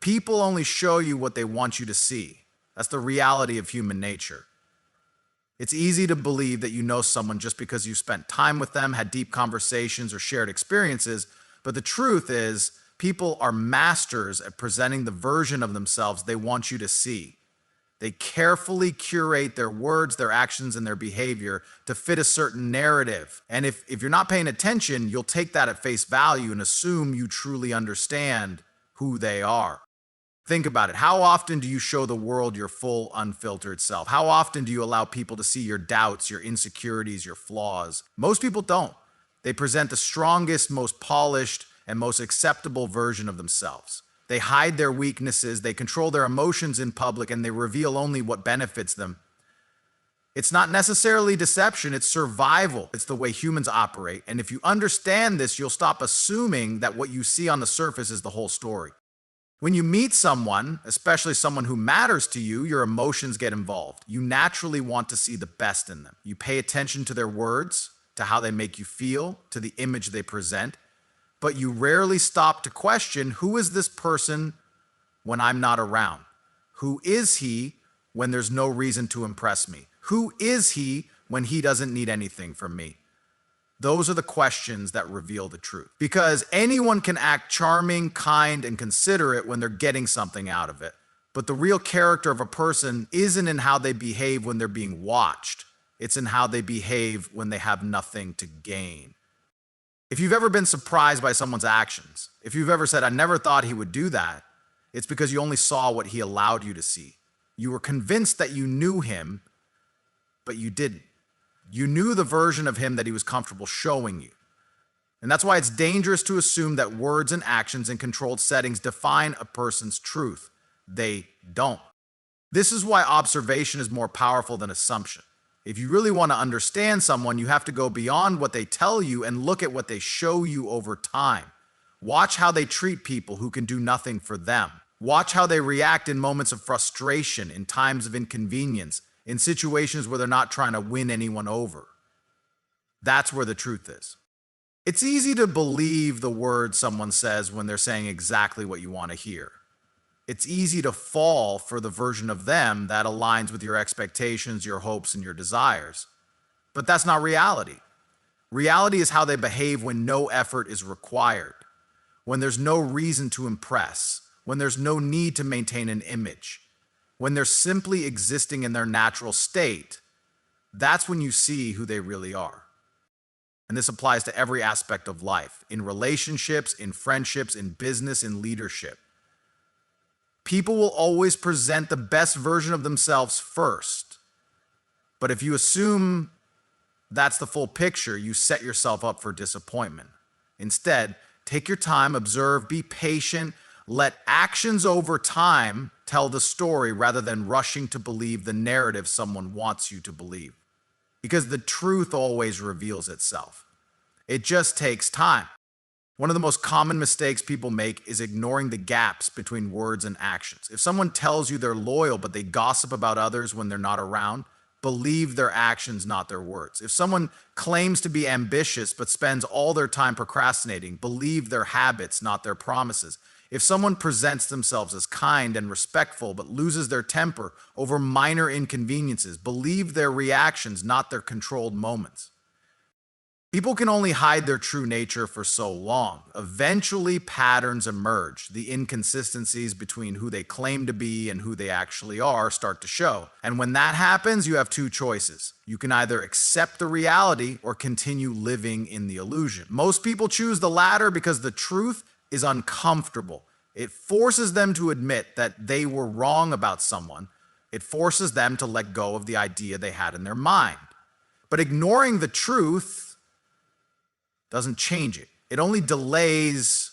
People only show you what they want you to see. That's the reality of human nature. It's easy to believe that you know someone just because you spent time with them, had deep conversations, or shared experiences, but the truth is, people are masters at presenting the version of themselves they want you to see. They carefully curate their words, their actions, and their behavior to fit a certain narrative. And if you're not paying attention, you'll take that at face value and assume you truly understand who they are. Think about it. How often do you show the world your full, unfiltered self? How often do you allow people to see your doubts, your insecurities, your flaws? Most people don't. They present the strongest, most polished, and most acceptable version of themselves. They hide their weaknesses, they control their emotions in public, and they reveal only what benefits them. It's not necessarily deception, it's survival. It's the way humans operate. And if you understand this, you'll stop assuming that what you see on the surface is the whole story. When you meet someone, especially someone who matters to you, your emotions get involved. You naturally want to see the best in them. You pay attention to their words, to how they make you feel, to the image they present, but you rarely stop to question, who is this person when I'm not around? Who is he when there's no reason to impress me? Who is he when he doesn't need anything from me? Those are the questions that reveal the truth. Because anyone can act charming, kind, and considerate when they're getting something out of it. But the real character of a person isn't in how they behave when they're being watched. It's in how they behave when they have nothing to gain. If you've ever been surprised by someone's actions, if you've ever said, I never thought he would do that, it's because you only saw what he allowed you to see. You were convinced that you knew him, but you didn't. You knew the version of him that he was comfortable showing you. And that's why it's dangerous to assume that words and actions in controlled settings define a person's truth. They don't. This is why observation is more powerful than assumption. If you really want to understand someone, you have to go beyond what they tell you and look at what they show you over time. Watch how they treat people who can do nothing for them. Watch how they react in moments of frustration, in times of inconvenience, in situations where they're not trying to win anyone over. That's where the truth is. It's easy to believe the words someone says when they're saying exactly what you want to hear. It's easy to fall for the version of them that aligns with your expectations, your hopes, and your desires. But that's not reality. Reality is how they behave when no effort is required, when there's no reason to impress, when there's no need to maintain an image, when they're simply existing in their natural state. That's when you see who they really are. And this applies to every aspect of life, in relationships, in friendships, in business, in leadership. People will always present the best version of themselves first. But if you assume that's the full picture, you set yourself up for disappointment. Instead, take your time, observe, be patient, let actions over time tell the story rather than rushing to believe the narrative someone wants you to believe. Because the truth always reveals itself. It just takes time. One of the most common mistakes people make is ignoring the gaps between words and actions. If someone tells you they're loyal but they gossip about others when they're not around, believe their actions, not their words. If someone claims to be ambitious but spends all their time procrastinating, believe their habits, not their promises. If someone presents themselves as kind and respectful but loses their temper over minor inconveniences, believe their reactions, not their controlled moments. People can only hide their true nature for so long. Eventually, patterns emerge. The inconsistencies between who they claim to be and who they actually are start to show. And when that happens, you have two choices. You can either accept the reality or continue living in the illusion. Most people choose the latter because the truth is uncomfortable. It forces them to admit that they were wrong about someone. It forces them to let go of the idea they had in their mind. But ignoring the truth doesn't change it. It only delays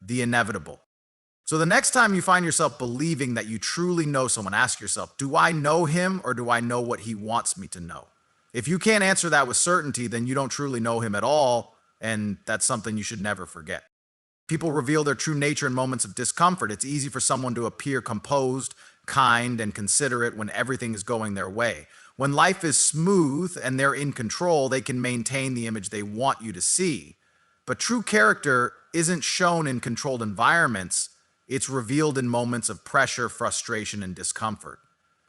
the inevitable. So the next time you find yourself believing that you truly know someone, ask yourself, do I know him or do I know what he wants me to know? If you can't answer that with certainty, then you don't truly know him at all, and that's something you should never forget. People reveal their true nature in moments of discomfort. It's easy for someone to appear composed, kind, and considerate when everything is going their way. When life is smooth and they're in control, they can maintain the image they want you to see. But true character isn't shown in controlled environments, It's revealed in moments of pressure, frustration, and discomfort.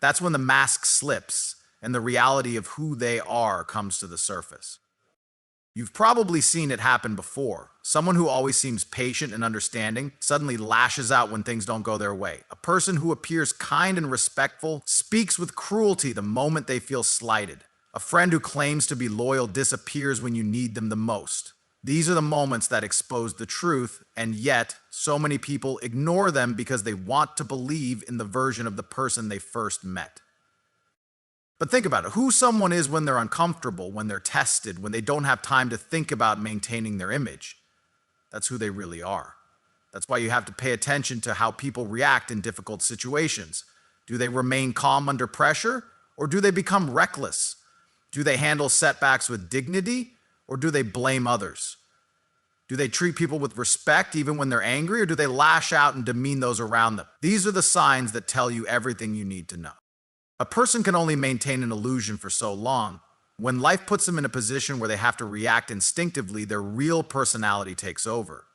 That's when the mask slips and the reality of who they are comes to the surface. You've probably seen it happen before. Someone who always seems patient and understanding suddenly lashes out when things don't go their way. A person who appears kind and respectful speaks with cruelty the moment they feel slighted. A friend who claims to be loyal disappears when you need them the most. These are the moments that expose the truth, and yet so many people ignore them because they want to believe in the version of the person they first met. But think about it. Who someone is when they're uncomfortable, when they're tested, when they don't have time to think about maintaining their image. That's who they really are. That's why you have to pay attention to how people react in difficult situations. Do they remain calm under pressure, or do they become reckless? Do they handle setbacks with dignity, or do they blame others? Do they treat people with respect even when they're angry, or do they lash out and demean those around them? These are the signs that tell you everything you need to know. A person can only maintain an illusion for so long. When life puts them in a position where they have to react instinctively, their real personality takes over.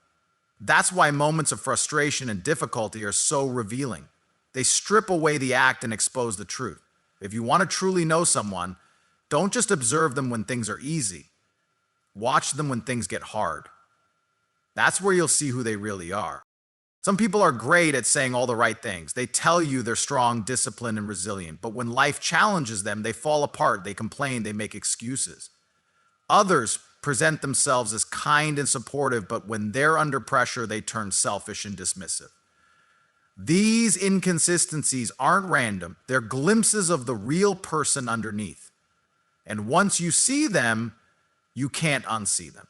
That's why moments of frustration and difficulty are so revealing. They strip away the act and expose the truth. If you want to truly know someone, don't just observe them when things are easy. Watch them when things get hard. That's where you'll see who they really are. Some people are great at saying all the right things. They tell you they're strong, disciplined, and resilient. But when life challenges them, they fall apart, they complain, they make excuses. Others present themselves as kind and supportive, but when they're under pressure, they turn selfish and dismissive. These inconsistencies aren't random. They're glimpses of the real person underneath. And once you see them, you can't unsee them.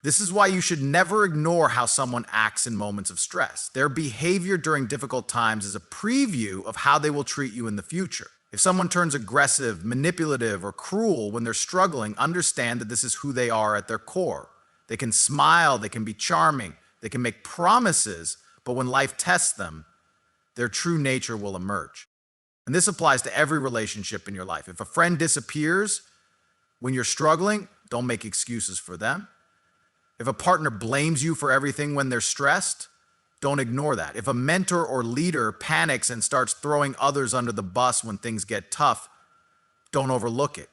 This is why you should never ignore how someone acts in moments of stress. Their behavior during difficult times is a preview of how they will treat you in the future. If someone turns aggressive, manipulative, or cruel when they're struggling, understand that this is who they are at their core. They can smile, they can be charming, they can make promises, but when life tests them, their true nature will emerge. And this applies to every relationship in your life. If a friend disappears when you're struggling, don't make excuses for them. If a partner blames you for everything when they're stressed, don't ignore that. If a mentor or leader panics and starts throwing others under the bus when things get tough, don't overlook it.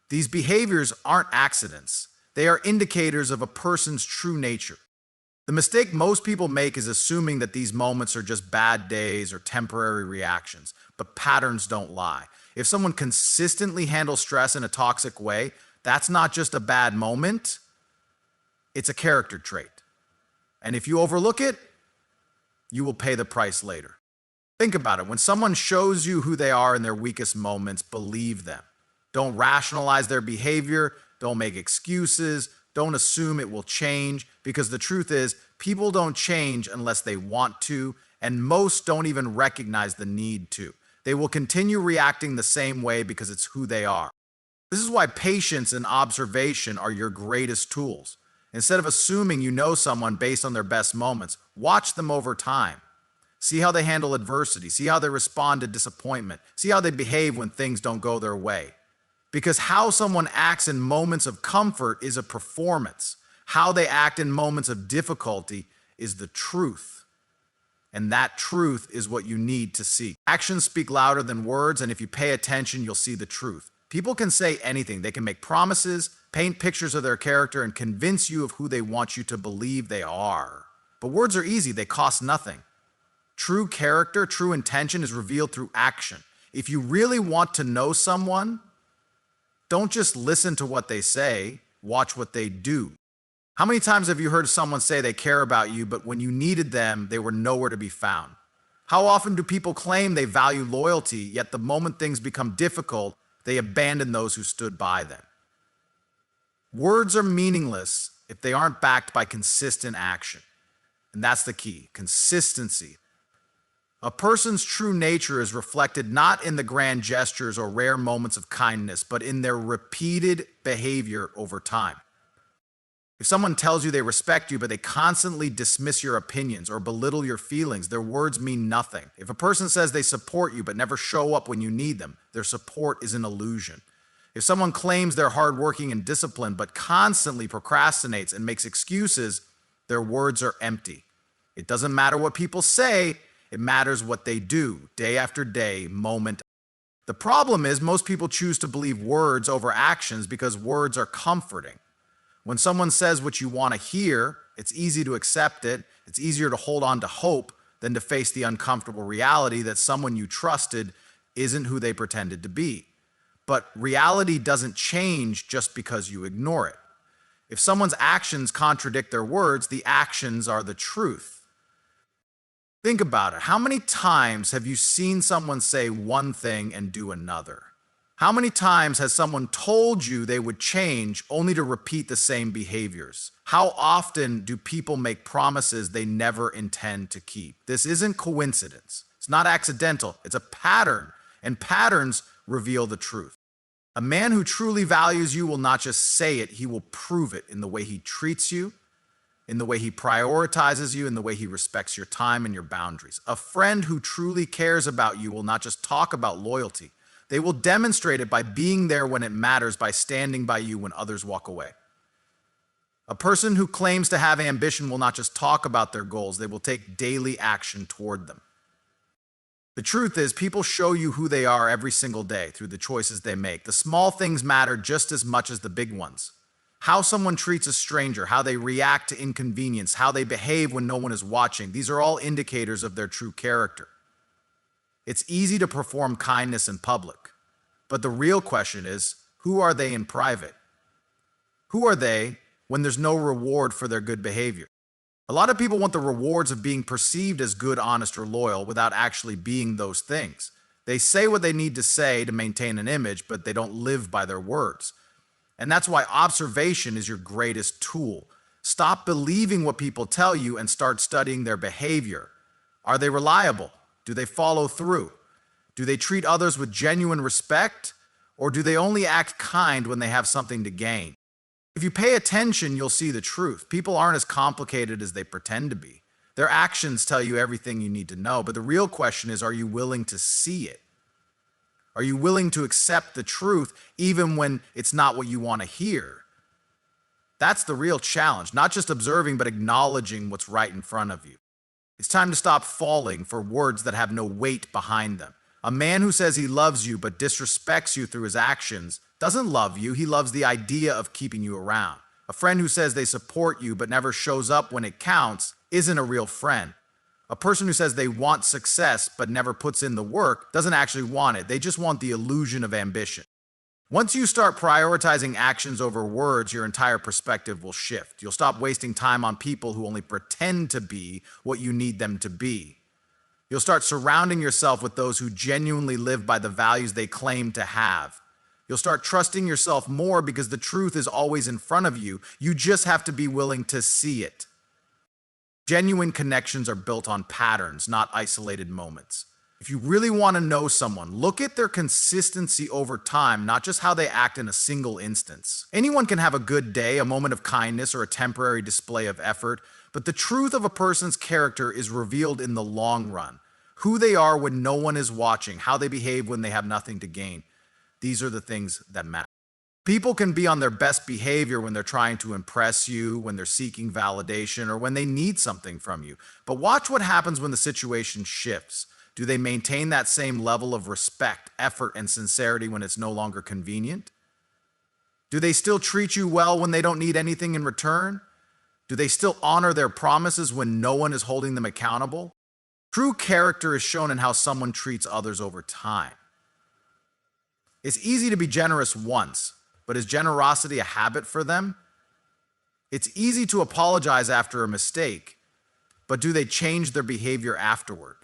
These behaviors aren't accidents. They are indicators of a person's true nature. The mistake most people make is assuming that these moments are just bad days or temporary reactions, but patterns don't lie. If someone consistently handles stress in a toxic way, that's not just a bad moment. It's a character trait. And if you overlook it, you will pay the price later. Think about it. When someone shows you who they are in their weakest moments, believe them. Don't rationalize their behavior. Don't make excuses. Don't assume it will change, because the truth is, people don't change unless they want to, and most don't even recognize the need to. They will continue reacting the same way because it's who they are. This is why patience and observation are your greatest tools. Instead of assuming you know someone based on their best moments, watch them over time. See how they handle adversity. See how they respond to disappointment. See how they behave when things don't go their way. Because how someone acts in moments of comfort is a performance. How they act in moments of difficulty is the truth. And that truth is what you need to see. Actions speak louder than words, and if you pay attention, you'll see the truth. People can say anything. They can make promises, paint pictures of their character, and convince you of who they want you to believe they are. But words are easy. They cost nothing. True character, true intention is revealed through action. If you really want to know someone, don't just listen to what they say, watch what they do. How many times have you heard someone say they care about you, but when you needed them, they were nowhere to be found? How often do people claim they value loyalty, yet the moment things become difficult, they abandon those who stood by them? Words are meaningless if they aren't backed by consistent action. And that's the key, consistency. A person's true nature is reflected not in the grand gestures or rare moments of kindness, but in their repeated behavior over time. If someone tells you they respect you, but they constantly dismiss your opinions or belittle your feelings, their words mean nothing. If a person says they support you, but never show up when you need them, their support is an illusion. If someone claims they're hardworking and disciplined, but constantly procrastinates and makes excuses, their words are empty. It doesn't matter what people say, it matters what they do, day after day, moment. The problem is most people choose to believe words over actions because words are comforting. When someone says what you want to hear, it's easy to accept it. It's easier to hold on to hope than to face the uncomfortable reality that someone you trusted isn't who they pretended to be. But reality doesn't change just because you ignore it. If someone's actions contradict their words, the actions are the truth. Think about it. How many times have you seen someone say one thing and do another? How many times has someone told you they would change only to repeat the same behaviors? How often do people make promises they never intend to keep? This isn't coincidence. It's not accidental. It's a pattern, and patterns reveal the truth. A man who truly values you will not just say it, he will prove it in the way he treats you, in the way he prioritizes you, in the way he respects your time and your boundaries. A friend who truly cares about you will not just talk about loyalty. They will demonstrate it by being there when it matters, by standing by you when others walk away. A person who claims to have ambition will not just talk about their goals, they will take daily action toward them. The truth is, people show you who they are every single day through the choices they make. The small things matter just as much as the big ones. How someone treats a stranger, how they react to inconvenience, how they behave when no one is watching, these are all indicators of their true character. It's easy to perform kindness in public, but the real question is, who are they in private? Who are they when there's no reward for their good behavior? A lot of people want the rewards of being perceived as good, honest, or loyal without actually being those things. They say what they need to say to maintain an image, but they don't live by their words. And that's why observation is your greatest tool. Stop believing what people tell you and start studying their behavior. Are they reliable? Do they follow through? Do they treat others with genuine respect? Or do they only act kind when they have something to gain? If you pay attention, you'll see the truth. People aren't as complicated as they pretend to be. Their actions tell you everything you need to know, but the real question is, are you willing to see it? Are you willing to accept the truth even when it's not what you want to hear? That's the real challenge, not just observing, but acknowledging what's right in front of you. It's time to stop falling for words that have no weight behind them. A man who says he loves you but disrespects you through his actions doesn't love you, he loves the idea of keeping you around. A friend who says they support you but never shows up when it counts isn't a real friend. A person who says they want success but never puts in the work doesn't actually want it, they just want the illusion of ambition. Once you start prioritizing actions over words, your entire perspective will shift. You'll stop wasting time on people who only pretend to be what you need them to be. You'll start surrounding yourself with those who genuinely live by the values they claim to have. You'll start trusting yourself more because the truth is always in front of you. You just have to be willing to see it. Genuine connections are built on patterns, not isolated moments. If you really want to know someone, look at their consistency over time, not just how they act in a single instance. Anyone can have a good day, a moment of kindness, or a temporary display of effort, but the truth of a person's character is revealed in the long run. Who they are when no one is watching, how they behave when they have nothing to gain. These are the things that matter. People can be on their best behavior when they're trying to impress you, when they're seeking validation, or when they need something from you. But watch what happens when the situation shifts. Do they maintain that same level of respect, effort, and sincerity when it's no longer convenient? Do they still treat you well when they don't need anything in return? Do they still honor their promises when no one is holding them accountable? True character is shown in how someone treats others over time. It's easy to be generous once, but is generosity a habit for them? It's easy to apologize after a mistake, but do they change their behavior afterward?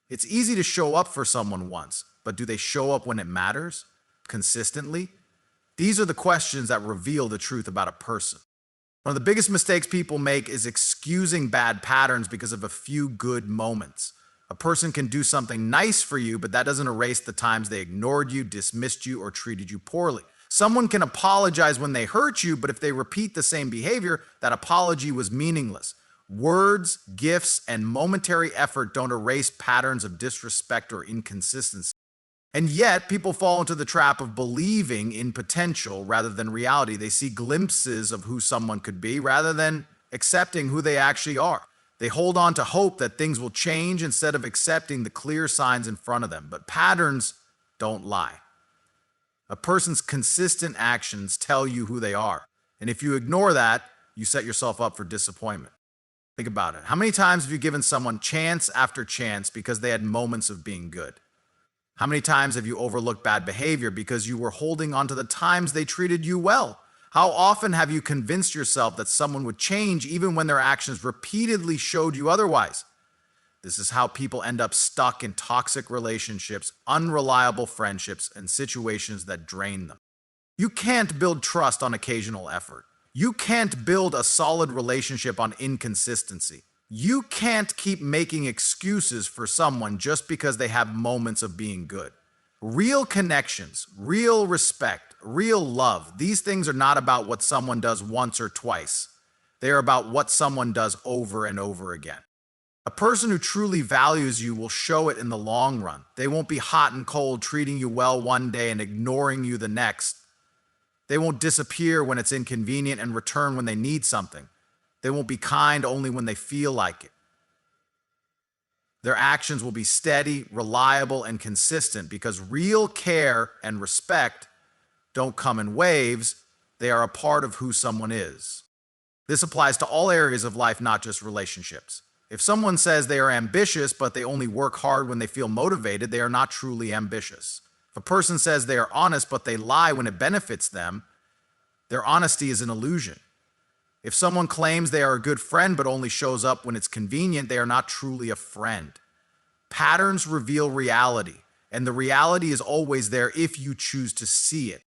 It's easy to show up for someone once, but do they show up when it matters? Consistently? These are the questions that reveal the truth about a person. One of the biggest mistakes people make is excusing bad patterns because of a few good moments. A person can do something nice for you, but that doesn't erase the times they ignored you, dismissed you, or treated you poorly. Someone can apologize when they hurt you, but if they repeat the same behavior, that apology was meaningless. Words, gifts, and momentary effort don't erase patterns of disrespect or inconsistency. And yet, people fall into the trap of believing in potential rather than reality. They see glimpses of who someone could be rather than accepting who they actually are. They hold on to hope that things will change instead of accepting the clear signs in front of them. But patterns don't lie. A person's consistent actions tell you who they are. And if you ignore that, you set yourself up for disappointment. Think about it. How many times have you given someone chance after chance because they had moments of being good? How many times have you overlooked bad behavior because you were holding on to the times they treated you well? How often have you convinced yourself that someone would change even when their actions repeatedly showed you otherwise? This is how people end up stuck in toxic relationships, unreliable friendships, and situations that drain them. You can't build trust on occasional effort. You can't build a solid relationship on inconsistency. You can't keep making excuses for someone just because they have moments of being good. Real connections, real respect, real love, these things are not about what someone does once or twice. They are about what someone does over and over again. A person who truly values you will show it in the long run. They won't be hot and cold, treating you well one day and ignoring you the next. They won't disappear when it's inconvenient and return when they need something. They won't be kind only when they feel like it. Their actions will be steady, reliable, and consistent because real care and respect don't come in waves. They are a part of who someone is. This applies to all areas of life, not just relationships. If someone says they are ambitious, but they only work hard when they feel motivated, they are not truly ambitious. If a person says they are honest, but they lie when it benefits them, their honesty is an illusion. If someone claims they are a good friend, but only shows up when it's convenient, they are not truly a friend. Patterns reveal reality, and the reality is always there if you choose to see it.